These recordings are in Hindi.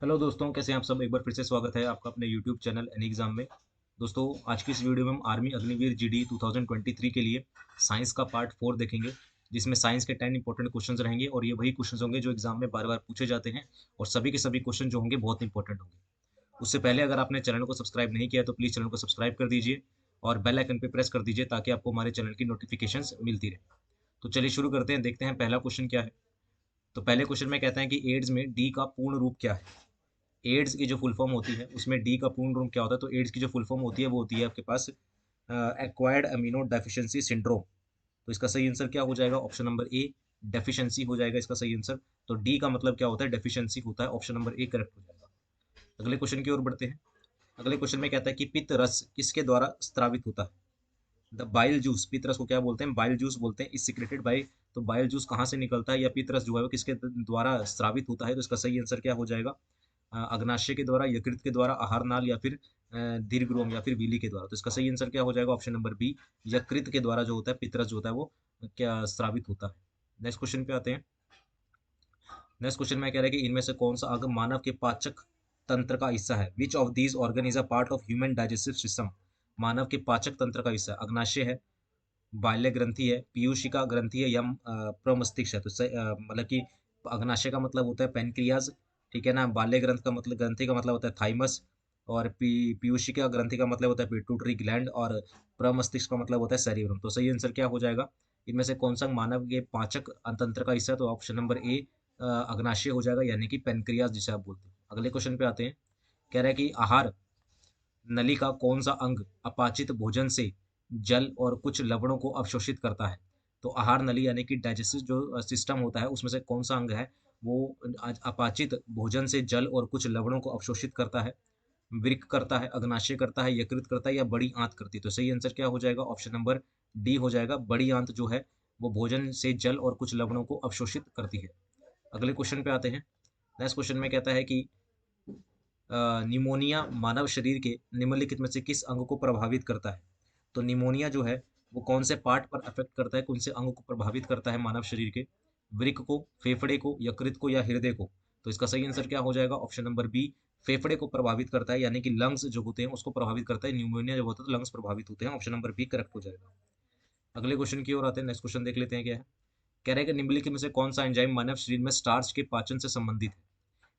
हेलो दोस्तों, कैसे हैं आप सब। एक बार फिर से स्वागत है आपका अपने यूट्यूब चैनल एनी एग्जाम में। दोस्तों, आज की इस वीडियो में हम आर्मी अग्निवीर जीडी 2023 के लिए साइंस का पार्ट 4 देखेंगे, जिसमें साइंस के 10 इंपॉर्टेंट क्वेश्चंस रहेंगे और ये वही क्वेश्चंस होंगे जो एग्जाम में बार बार पूछे जाते हैं और सभी के सभी क्वेश्चन जो होंगे बहुत इंपॉर्टेंट होंगे। उससे पहले अगर आपने चैनल को सब्सक्राइब नहीं किया तो प्लीज़ चैनल को सब्सक्राइब कर दीजिए और बेल आइकन पर प्रेस कर दीजिए ताकि आपको हमारे चैनल की नोटिफिकेशन मिलती रहे। तो चलिए शुरू करते हैं, देखते हैं पहला क्वेश्चन क्या है। तो पहले क्वेश्चन में कहते हैं कि एड्स में डी का पूर्ण रूप क्या है। एड्स की जो फुल फॉर्म होती है उसमें डी का पूर्ण रूप क्या होता है, तो एड्स की जो फुल फॉर्म होती है वो होती है आपके पास एक्वायर्ड अमीनो डेफिशिएंसी सिंड्रोम। तो इसका सही आंसर क्या हो जाएगा, ऑप्शन नंबर ए डेफिशिएंसी हो जाएगा इसका सही आंसर। तो डी का मतलब क्या होता है, डेफिशिएंसी होता है, ऑप्शन नंबर ए करेक्ट हो जाएगा। अगले क्वेश्चन की ओर बढ़ते हैं। अगले क्वेश्चन में कहता है कि पित्त रस किसके द्वारा स्त्रावित होता है। द बाइल जूस, पित्त रस को क्या बोलते हैं, बाइल जूस बोलते हैं, इज सिक्रेटेड बाई। तो बाइल जूस कहाँ से निकलता है या पित्त रस जो है वो किसके द्वारा स्रावित होता है, तो इसका सही आंसर क्या हो जाएगा, अग्नाशय के द्वारा, यकृत के द्वारा, आहार नाल या फिर दीर्घ या फिर विली के द्वारा। तो इसका सही आंसर क्या हो जाएगा, ऑप्शन नंबर बी, यकृत के द्वारा जो होता है पितरस जो होता है वो क्या स्रावित होता है। नेक्स्ट क्वेश्चन पे आते हैं। नेक्स्ट क्वेश्चन में कह रहा है कि इनमें से कौन सा अंग मानव के पाचक तंत्र का हिस्सा है। Which of these organ is a part of human digestive system. मानव के पाचक तंत्र का हिस्सा अग्नाशय है, बाल्य ग्रंथि है, पीयूषिका ग्रंथि है या प्रमस्तिष्क है। तो मतलब कि अग्नाशय का मतलब होता है पेनक्रियाज, ठीक है ना। बाल्य ग्रंथ का मतलब, ग्रंथि का मतलब होता है थाइमस, और पीयूषिका ग्रंथि का मतलब होता है पिट्यूटरी ग्लैंड, और प्रमस्तिष्क का मतलब होता है सेरिब्रम। तो सही आंसर क्या हो जाएगा, इनमें से कौन सा मानव के पाचक तंत्र का हिस्सा है, तो ऑप्शन नंबर ए अग्नाशय हो जाएगा, यानी कि पेनक्रियाज जिसे आप बोलते हैं। अगले क्वेश्चन पे आते हैं। कह रहा है कि आहार नली का कौन सा अंग अपाचित भोजन से जल और कुछ लवणों को अवशोषित करता है। तो आहार नली यानी कि डाइजेस्टिव जो सिस्टम होता है उसमें से कौन सा अंग है वो अपाचित भोजन से जल और कुछ लवणों को अवशोषित करता है। वृक्क करता है, अग्नाशय करता है, यकृत करता है या बड़ी आंत करती है। तो सही आंसर क्या हो जाएगा, ऑप्शन नंबर डी हो जाएगा, बड़ी आंत जो है वो भोजन से जल और कुछ लवणों को अवशोषित करती है। अगले क्वेश्चन पे आते हैं। नेक्स्ट क्वेश्चन में कहता है कि निमोनिया मानव शरीर के निम्नलिखित में से किस अंग को प्रभावित करता है। तो निमोनिया जो है वो कौन से पार्ट पर अफेक्ट करता है, कौन से अंग को प्रभावित करता है मानव शरीर के। वृक्क को, फेफड़े को, यकृत को या हृदय को। तो इसका सही आंसर क्या हो जाएगा, ऑप्शन नंबर बी, फेफड़े को प्रभावित करता है, यानी कि लंग्स जो होते हैं उसको प्रभावित करता है। न्यूमोनिया जब होता है तो लंग्स प्रभावित होते हैं, ऑप्शन नंबर बी करेक्ट हो जाएगा। अगले क्वेश्चन की ओर आते हैं। नेक्स्ट क्वेश्चन देख लेते हैं क्या है। कह रहे हैं कि निम्नलिखित में से कौन सा एंजाइम मानव शरीर में स्टार्च के पाचन से संबंधित है।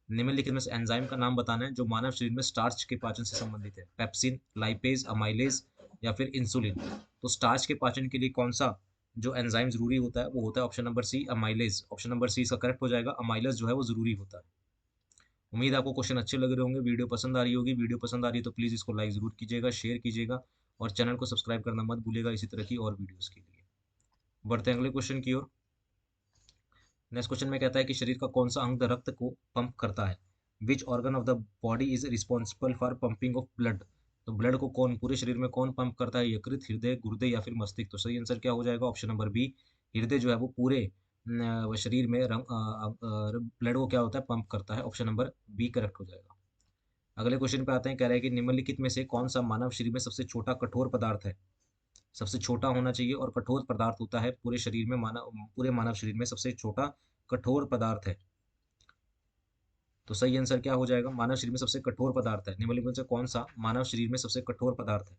निम्नलिखित में से एंजाइम का नाम बताना है जो मानव शरीर में स्टार्च के पाचन से संबंधित है। पेप्सिन, लाइपेज, अमाइलेज या फिर इंसुलिन। तो स्टार्च के पाचन के लिए कौन सा जो एंजाइम जरूरी होता है वो होता है option number C, amylase. Option number C इसका करेक्ट हो जाएगा, अमाइलेज जो है वो जरूरी होता है। उम्मीद है आपको क्वेश्चन अच्छे लग रहे होंगे, वीडियो पसंद आ रही होगी। वीडियो पसंद आ रही है तो प्लीज़ इसको लाइक जरूर कीजिएगा, शेयर कीजिएगा और चैनल को सब्सक्राइब करना मत भूलिएगा इसी तरह की और वीडियोज़ के लिए। बढ़ते हैं अगले क्वेश्चन की ओर। नेक्स्ट क्वेश्चन में कहता है कि शरीर का कौन सा अंग रक्त को पंप करता है। Which organ of the body is responsible for pumping of blood. तो ब्लड को कौन, पूरे शरीर में कौन पंप करता है, यकृत, हृदय, गुर्दे या फिर मस्तिष्क। तो सही आंसर क्या हो जाएगा, ऑप्शन नंबर बी, हृदय जो है वो पूरे शरीर में ब्लड को क्या होता है, पंप करता है। ऑप्शन नंबर बी करेक्ट हो जाएगा। अगले क्वेश्चन पे आते हैं। कह रहा है कि निम्नलिखित में से कौन सा मानव शरीर में सबसे छोटा कठोर पदार्थ है। सबसे छोटा होना चाहिए और कठोर पदार्थ होता है पूरे शरीर में, पूरे मानव शरीर में सबसे छोटा कठोर पदार्थ है। तो सही आंसर क्या हो जाएगा, मानव शरीर में सबसे कठोर पदार्थ है। निम्नलिखित में से कौन सा मानव शरीर में सबसे कठोर पदार्थ है।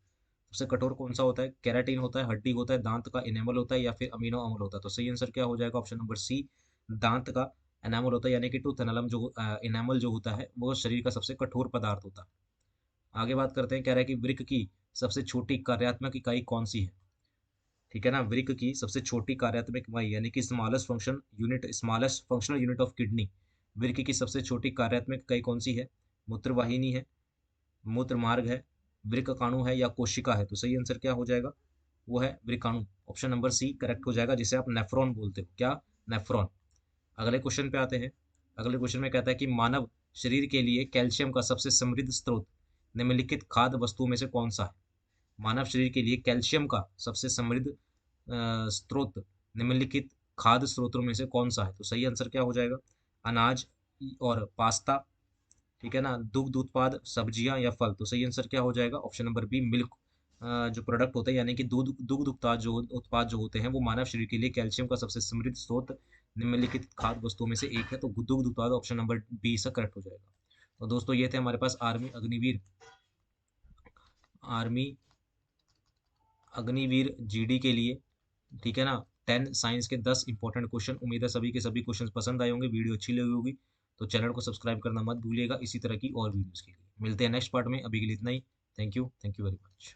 सबसे कठोर कौन सा होता है, केराटिन होता है, हड्डी होता है, दांत का इनेमल होता है या फिर अमीनो अम्ल होता है। तो सही आंसर क्या हो जाएगा, ऑप्शन नंबर सी, दांत का एनामल होता है, यानी कि टूथ एनालम जो इनेमल जो होता है वो शरीर का सबसे कठोर पदार्थ होता है। आगे बात करते हैं। कह रहा है कि वृक्क की सबसे छोटी कार्यात्मक इकाई कौन सी है। ठीक है ना, वृक्क की सबसे छोटी कार्यात्मक इकाई यानी कि smallest function unit, smallest functional unit of kidney. वृक्क की सबसे छोटी कार्यात्मक इकाई कौन सी है, मूत्रवाहिनी है, मूत्र मार्ग है, वृक्काणु है या कोशिका है। तो सही आंसर क्या हो जाएगा, वो है वृक्काणु, ऑप्शन नंबर सी करेक्ट हो जाएगा, जिसे आप नेफ्रॉन बोलते हो। क्या, नेफ्रॉन। अगले क्वेश्चन पे आते हैं। अगले क्वेश्चन में कहता है कि मानव शरीर के लिए कैल्शियम का सबसे समृद्ध स्रोत निम्नलिखित खाद्य वस्तुओं में से कौन सा है। मानव शरीर के लिए कैल्शियम का सबसे समृद्ध स्रोत निम्नलिखित खाद्य स्रोतों में से कौन सा है। तो सही आंसर क्या हो जाएगा, अनाज और पास्ता, ठीक है ना, दुग्ध उत्पाद, सब्जियां या फल। तो सही आंसर क्या हो जाएगा, ऑप्शन नंबर बी, मिल्क। जो प्रोडक्ट होते हैं यानी कि दूध दुग्ध उत्पाद जो होते हैं वो मानव शरीर के लिए कैल्शियम का सबसे समृद्ध स्रोत निम्नलिखित खाद्य वस्तुओं में से एक है। तो दुग्ध उत्पाद ऑप्शन नंबर बी से करेक्ट हो जाएगा। तो दोस्तों ये थे हमारे पास आर्मी अग्निवीर जीडी के लिए, ठीक है ना, 10 साइंस के 10 इंपॉर्टेंट क्वेश्चन। उम्मीद है सभी के सभी क्वेश्चन पसंद आए होंगे, वीडियो अच्छी लगी होगी। तो चैनल को सब्सक्राइब करना मत भूलिएगा इसी तरह की और वीडियोस के लिए। मिलते हैं नेक्स्ट पार्ट में, अभी के लिए इतना ही। Thank you very much.